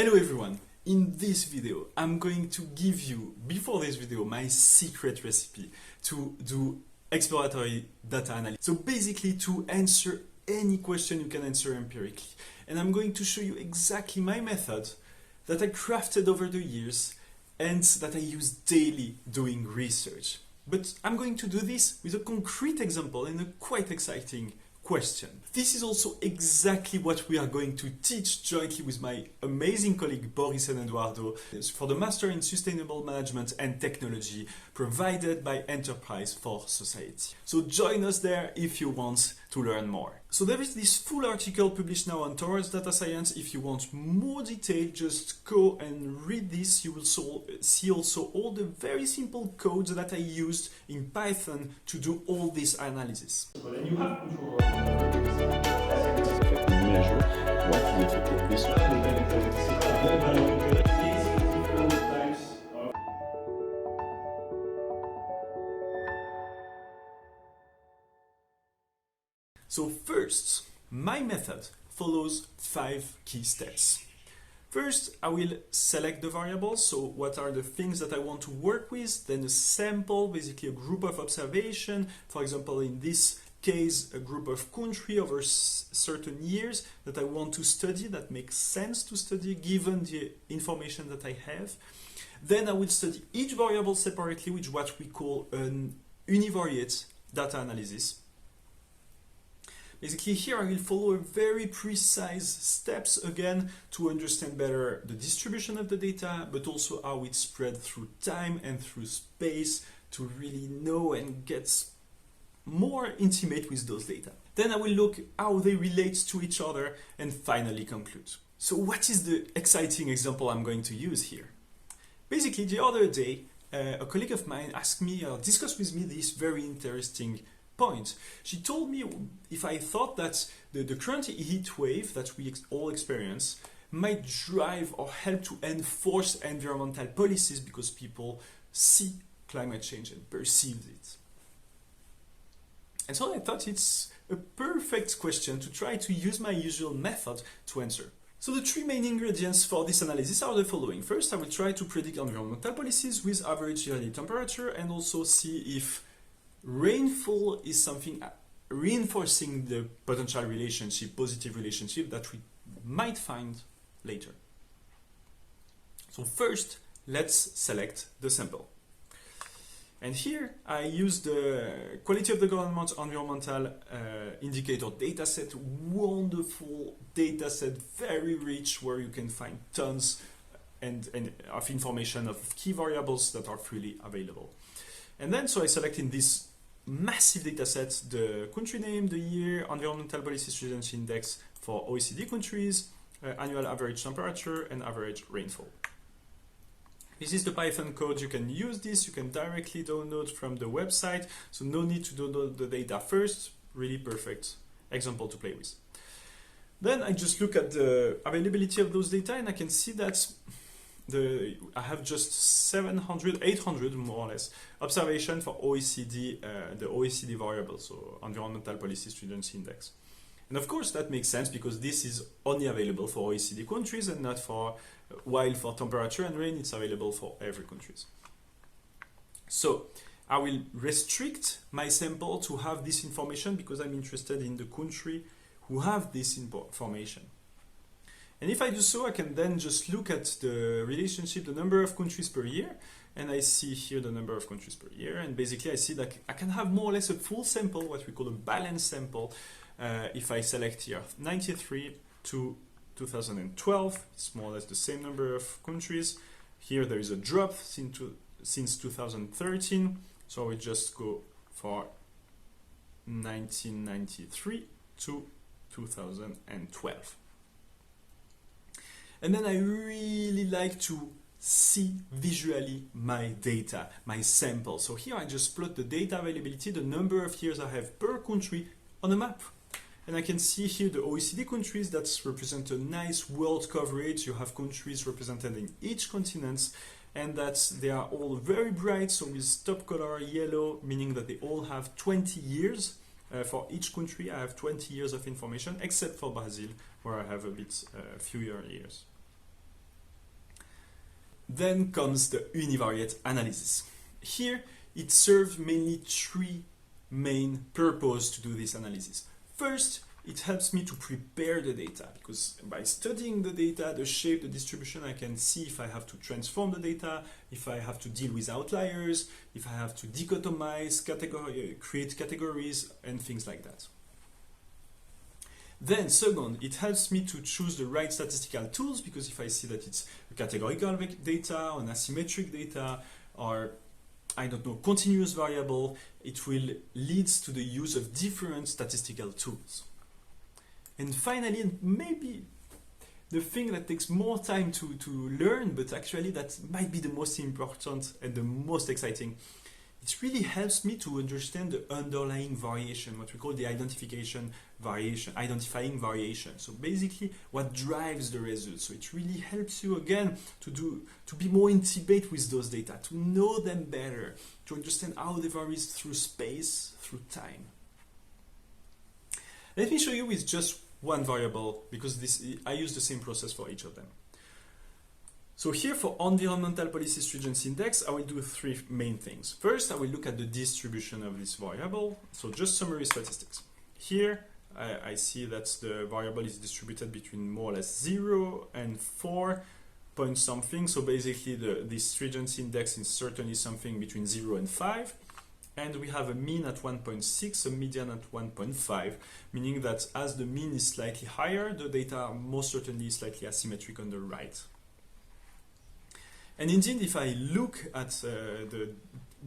Hello everyone! In this video, I'm going to give you, before this video, my secret recipe to do exploratory data analysis. So basically to answer any question you can answer empirically. And I'm going to show you exactly my method that I crafted over the years and that I use daily doing research. But I'm going to do this with a concrete example and a quite exciting question. This is also exactly what we are going to teach jointly with my amazing colleague Boris and Eduardo for the Master in Sustainable Management and Technology provided by Enterprise for Society. So join us there if you want to learn more. So there is this full article published now on Towards Data Science. If you want more detail, just go and read this. You will see also all the very simple codes that I used in Python to do all this analysis. And you have control over measure what the effect of this So first, my method follows 5 key steps. First, I will select the variables, so what are the things that I want to work with, then a sample, basically a group of observation, for example in this case a group of country over certain years that I want to study, that makes sense to study given the information that I have. Then I will study each variable separately, which is what we call an univariate data analysis. Basically here I will follow a very precise steps again to understand better the distribution of the data, but also how it's spread through time and through space to really know and get more intimate with those data. Then I will look how they relate to each other and finally conclude. So what is the exciting example I'm going to use here? Basically the other day a colleague of mine asked me or discussed with me this very interesting point. She told me if I thought that the current heat wave that we all experience might drive or help to enforce environmental policies because people see climate change and perceive it. And so I thought it's a perfect question to try to use my usual method to answer. So the 3 main ingredients for this analysis are the following. First, I will try to predict environmental policies with average yearly temperature and also see if rainfall is something reinforcing the potential relationship, positive relationship that we might find later. So first, let's select the sample. And here I use the quality of the government environmental indicator dataset, wonderful dataset, very rich, where you can find tons of information of key variables that are freely available. And then, so I select in this massive dataset the country name, the year, environmental policy student index for OECD countries, annual average temperature, and average rainfall. This is the Python code. You can use this, you can directly download from the website, so no need to download the data first. Really perfect example to play with. Then I just look at the availability of those data and I can see that I have just 700, 800 more or less observation for OECD, the OECD variable, so Environmental Policy Students Index. And of course that makes sense because this is only available for OECD countries and not for, while for temperature and rain it's available for every countries. So I will restrict my sample to have this information because I'm interested in the country who have this information. And if I do so, I can then just look at the relationship, the number of countries per year, and I see here the number of countries per year, and basically I see that I can have more or less a full sample, what we call a balanced sample, if I select here 93 to 2012, it's more or less the same number of countries. Here there is a drop since 2013, so we just go for 1993 to 2012. And then I really like to see visually my data, my sample. So here I just plot the data availability, the number of years I have per country on a map. And I can see here the OECD countries that represent a nice world coverage. You have countries represented in each continent and that they are all very bright. So with top color yellow, meaning that they all have 20 years. For each country, I have 20 years of information, except for Brazil, where I have a fewer years. Then comes the univariate analysis. Here, it serves mainly three main purposes to do this analysis. First, it helps me to prepare the data, because by studying the data, the shape, the distribution, I can see if I have to transform the data, if I have to deal with outliers, if I have to dichotomize, create categories, and things like that. Then, second, it helps me to choose the right statistical tools, because if I see that it's a categorical data, or an asymmetric data, or I don't know, continuous variable, it will lead to the use of different statistical tools. And finally, and maybe the thing that takes more time to learn, but actually that might be the most important and the most exciting, it really helps me to understand the underlying variation, what we call the identifying variation. So basically what drives the results. So it really helps you again to be more intimate with those data, to know them better, to understand how they vary through space, through time. Let me show you with just one variable, because I use the same process for each of them. So here for environmental policy stringency index, I will do three main things. First, I will look at the distribution of this variable. So just summary statistics. Here, I see that the variable is distributed between more or less 0 and 4 point something. So basically, the stringency index is certainly something between 0 and 5. And we have a mean at 1.6, a median at 1.5, meaning that as the mean is slightly higher, the data are most certainly slightly asymmetric on the right. And indeed, if I look at the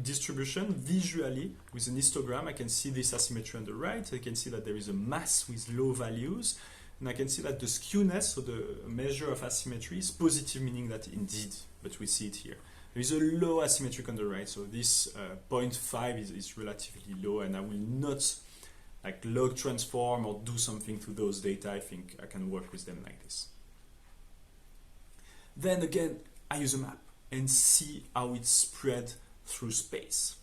distribution visually with an histogram, I can see this asymmetry on the right. I can see that there is a mass with low values. And I can see that the skewness, so the measure of asymmetry, is positive, meaning that indeed, but we see it here. There is a low asymmetric on the right, so this 0.5 is relatively low, and I will not like log transform or do something to those data. I think I can work with them like this. Then again, I use a map and see how it's spread through space.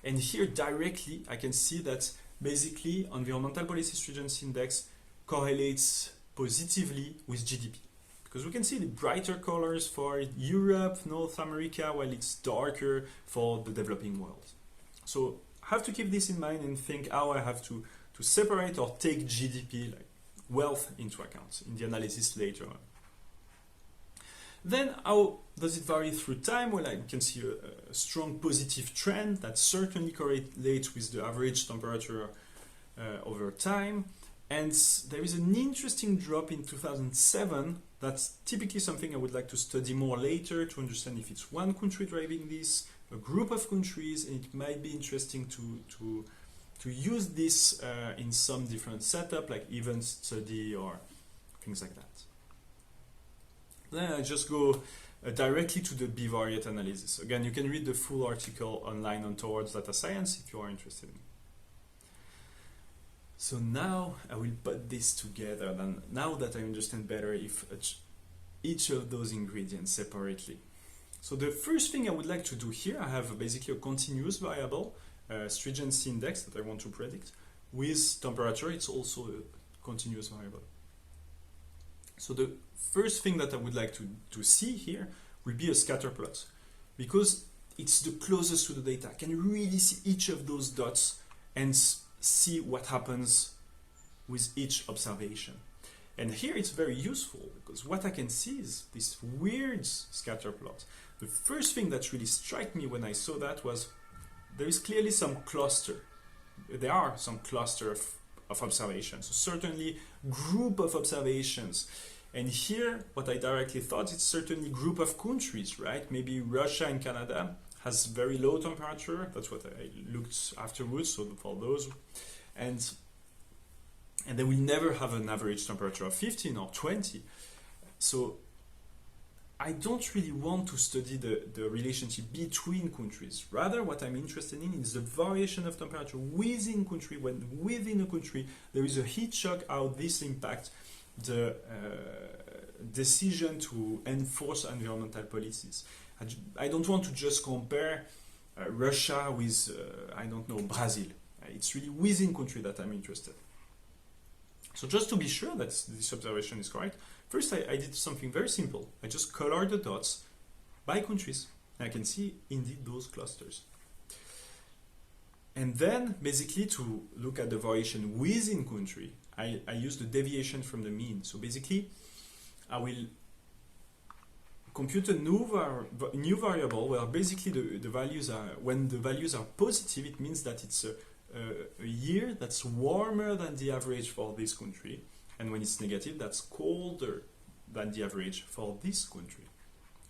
And here directly, I can see that basically environmental policy stringency index correlates positively with GDP. Because we can see the brighter colors for Europe, North America, while it's darker for the developing world. So I have to keep this in mind and think how I have to separate or take GDP, like wealth, into account in the analysis later on. Then how does it vary through time? Well, I can see a strong positive trend that certainly correlates with the average temperature over time. And there is an interesting drop in 2007. That's typically something I would like to study more later to understand if it's one country driving this, a group of countries, and it might be interesting to use this in some different setup, like event study or things like that. Then I just go directly to the Bivariate analysis. Again, you can read the full article online on Towards Data Science if you are interested. So now I will put this together, and now that I understand better if each of those ingredients separately. So the first thing I would like to do here, I have basically a continuous variable, stringency index that I want to predict. With temperature, it's also a continuous variable. So the first thing that I would like to see here will be a scatter plot, because it's the closest to the data. I can really see each of those dots and see what happens with each observation. And here it's very useful, because what I can see is this weird scatter plot. The first thing that really struck me when I saw that was there is clearly some cluster. There are some cluster of observations, so certainly group of observations. And here, what I directly thought, it's certainly group of countries, right? Maybe Russia and Canada has very low temperature. That's what I looked afterwards, so for those. And they will never have an average temperature of 15 or 20. So I don't really want to study the relationship between countries. Rather, what I'm interested in is the variation of temperature within country, when within a country there is a heat shock, how this impacts the decision to enforce environmental policies. I don't want to just compare Russia with, I don't know, Brazil. It's really within country that I'm interested. So just to be sure that this observation is correct, first I did something very simple. I just colored the dots by countries. I can see indeed those clusters. And then basically to look at the variation within country, I use the deviation from the mean. So basically I will compute a new variable where basically the values are, when the values are positive, it means that it's a year that's warmer than the average for this country. And when it's negative, that's colder than the average for this country.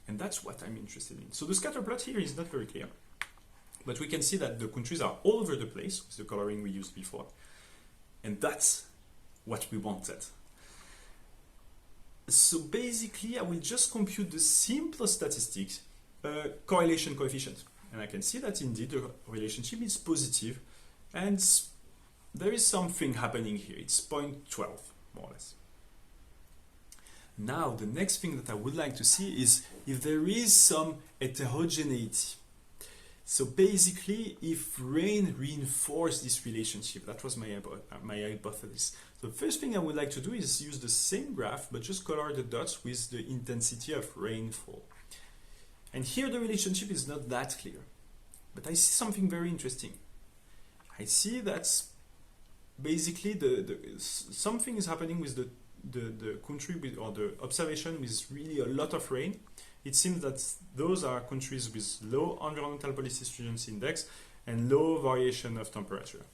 And that's what I'm interested in. So the scatter plot here is not very clear. But we can see that the countries are all over the place with the coloring we used before. And that's what we wanted. So basically, I will just compute the simplest statistics, correlation coefficient. And I can see that indeed the relationship is positive. And there is something happening here. It's 0.12, more or less. Now, the next thing that I would like to see is if there is some heterogeneity. So basically, if rain reinforced this relationship, that was my hypothesis. So the first thing I would like to do is use the same graph, but just color the dots with the intensity of rainfall. And here the relationship is not that clear. But I see something very interesting. I see that basically something is happening with the country with, or the observation with really a lot of rain. It seems that those are countries with low environmental policy stringency index and low variation of temperature.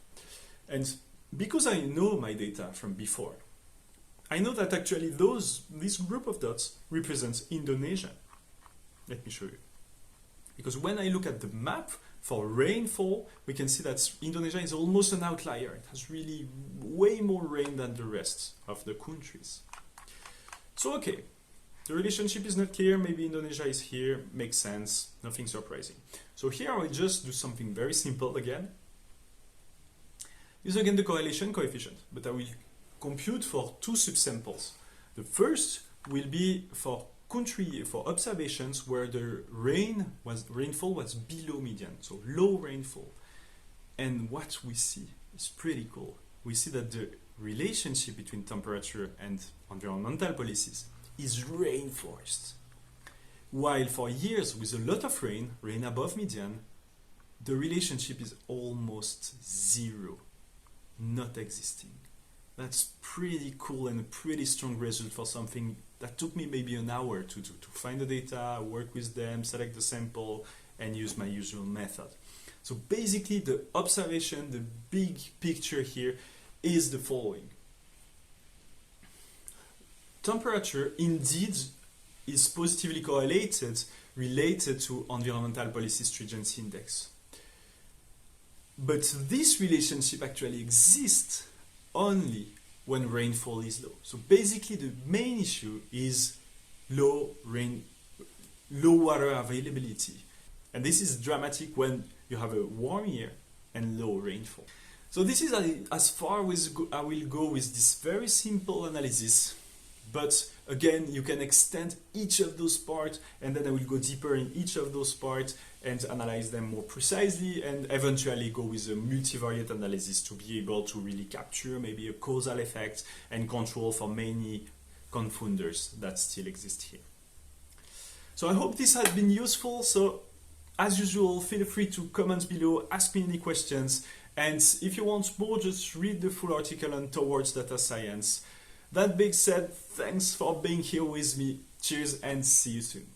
And because I know my data from before, I know that actually this group of dots represents Indonesia. Let me show you. Because when I look at the map for rainfall, we can see that Indonesia is almost an outlier. It has really way more rain than the rest of the countries. So okay, the relationship is not clear, maybe Indonesia is here, makes sense, nothing surprising. So here I will just do something very simple again. Use again the correlation coefficient, but I will compute for two subsamples. The first will be for observations where the rainfall was below median, so low rainfall. And what we see is pretty cool. We see that the relationship between temperature and environmental policies is reinforced. While for years with a lot of rain above median, the relationship is almost zero, not existing. That's pretty cool and a pretty strong result for something that took me maybe an hour to do, to find the data, work with them, select the sample, and use my usual method. So basically the observation, the big picture here is the following. Temperature indeed is positively related to environmental policy stringency index. But this relationship actually exists only when rainfall is low. So basically the main issue is low water availability. And this is dramatic when you have a warm year and low rainfall. So this is as far as I will go with this very simple analysis. But again, you can extend each of those parts, and then I will go deeper in each of those parts and analyze them more precisely, and eventually go with a multivariate analysis to be able to really capture maybe a causal effect and control for many confounders that still exist here. So I hope this has been useful. So as usual, feel free to comment below, ask me any questions, and if you want more, just read the full article on Towards Data Science. That being said, thanks for being here with me. Cheers and see you soon.